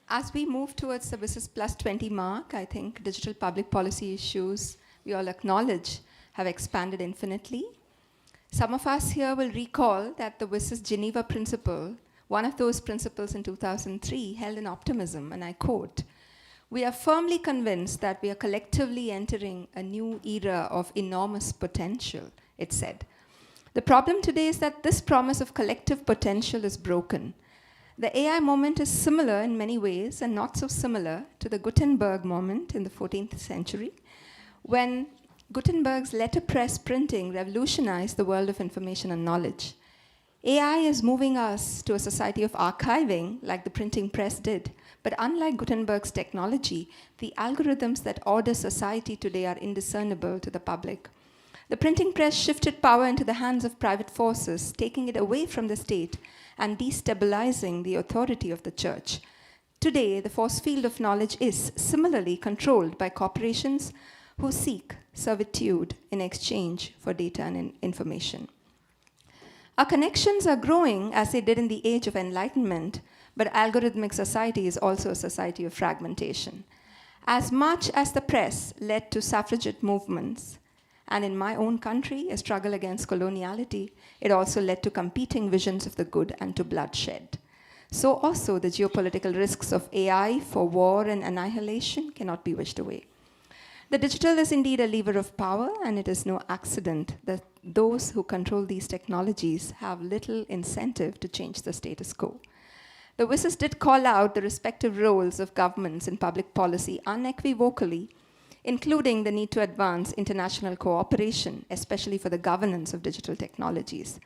As we move towards the WSIS plus 20 mark, I think digital public policy issues we all acknowledge have expanded infinitely. Some of us here will recall that the WSIS Geneva Principle, one of those principles in 2003, held in optimism, and I quote, "We are firmly convinced that we are collectively entering a new era of enormous potential," it said. The problem today is that this promise of collective potential is broken. The AI moment is similar in many ways and not so similar to the Gutenberg moment in the 14th century, when Gutenberg's letterpress printing revolutionized the world of information and knowledge. AI is moving us to a society of archiving, like the printing press did, but unlike Gutenberg's technology, the algorithms that order society today are indiscernible to the public. The printing press shifted power into the hands of private forces, taking it away from the state and destabilizing the authority of the church. Today, the force field of knowledge is similarly controlled by corporations who seek servitude in exchange for data and information. Our connections are growing as they did in the age of enlightenment, but algorithmic society is also a society of fragmentation. As much as the press led to suffragette movements, and in my own country, a struggle against coloniality, it also led to competing visions of the good and to bloodshed. So also the geopolitical risks of AI for war and annihilation cannot be wished away. The digital is indeed a lever of power, and it is no accident that those who control these technologies have little incentive to change the status quo. The WSIS did call out the respective roles of governments in public policy unequivocally, including the need to advance international cooperation, especially for the governance of digital technologies.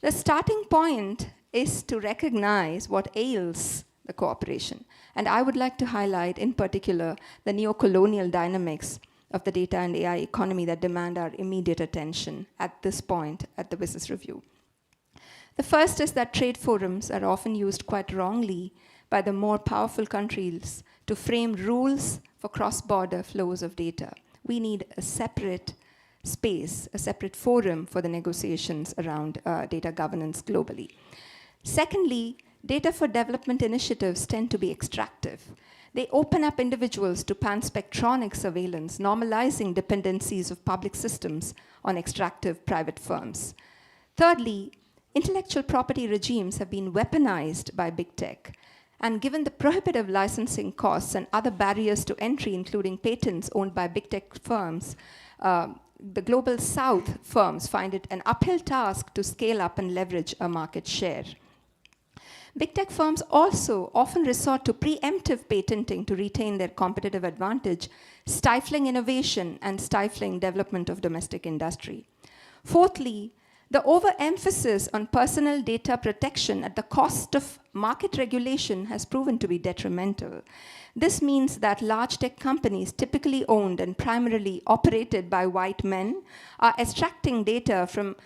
The starting point is to recognize what ails the cooperation. And I would like to highlight, in particular, the neo-colonial dynamics of the data and AI economy that demand our immediate attention at this point at the WSIS review. The first is that trade forums are often used quite wrongly by the more powerful countries to frame rules for cross-border flows of data. We need a separate space, a separate forum for the negotiations around data governance globally. Secondly, data for development initiatives tend to be extractive. They open up individuals to panspectronic surveillance, normalizing dependencies of public systems on extractive private firms. Thirdly, intellectual property regimes have been weaponized by big tech. And given the prohibitive licensing costs and other barriers to entry, including patents owned by big tech firms, the global south firms find it an uphill task to scale up and leverage a market share. Big tech firms also often resort to preemptive patenting to retain their competitive advantage, stifling innovation and stifling development of domestic industry. Fourthly, the overemphasis on personal data protection at the cost of market regulation has proven to be detrimental. This means that large tech companies, typically owned and primarily operated by white men, are extracting data from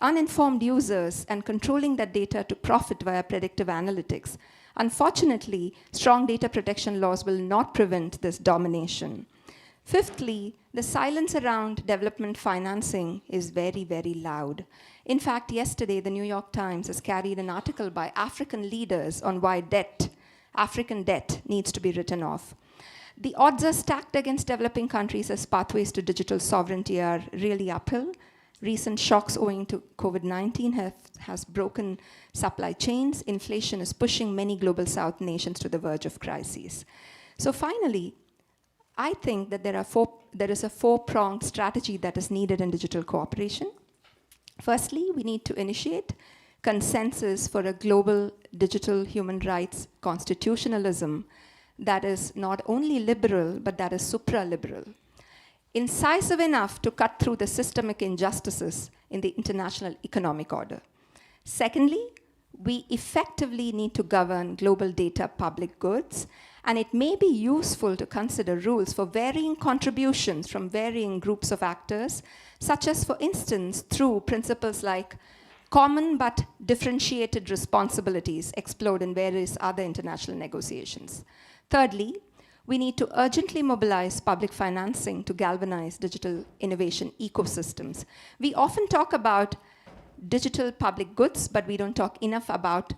uninformed users and controlling that data to profit via predictive analytics. Unfortunately, strong data protection laws will not prevent this domination. Fifthly, the silence around development financing is very, very loud. In fact, yesterday, the New York Times has carried an article by African leaders on why African debt needs to be written off. The odds are stacked against developing countries as pathways to digital sovereignty are really uphill. Recent shocks owing to COVID-19 has broken supply chains. Inflation is pushing many global South nations to the verge of crises. So finally, I think that there is a four-pronged strategy that is needed in digital cooperation. Firstly, we need to initiate consensus for a global digital human rights constitutionalism that is not only liberal, but that is supra-liberal, incisive enough to cut through the systemic injustices in the international economic order. Secondly, we effectively need to govern global data public goods, and it may be useful to consider rules for varying contributions from varying groups of actors, such as, for instance, through principles like common but differentiated responsibilities explored in various other international negotiations. Thirdly, we need to urgently mobilize public financing to galvanize digital innovation ecosystems. We often talk about digital public goods, but we don't talk enough about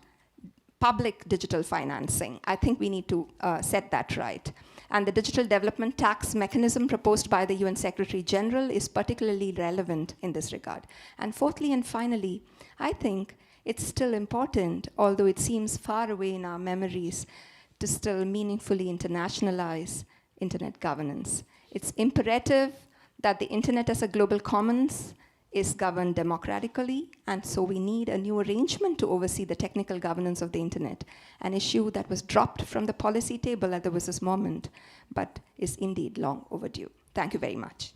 public digital financing. I think we need to set that right. And the digital development tax mechanism proposed by the UN Secretary General is particularly relevant in this regard. And fourthly and finally, I think it's still important, although it seems far away in our memories, to still meaningfully internationalize internet governance. It's imperative that the internet as a global commons is governed democratically, and so we need a new arrangement to oversee the technical governance of the internet, an issue that was dropped from the policy table at the WSIS moment, but is indeed long overdue. Thank you very much.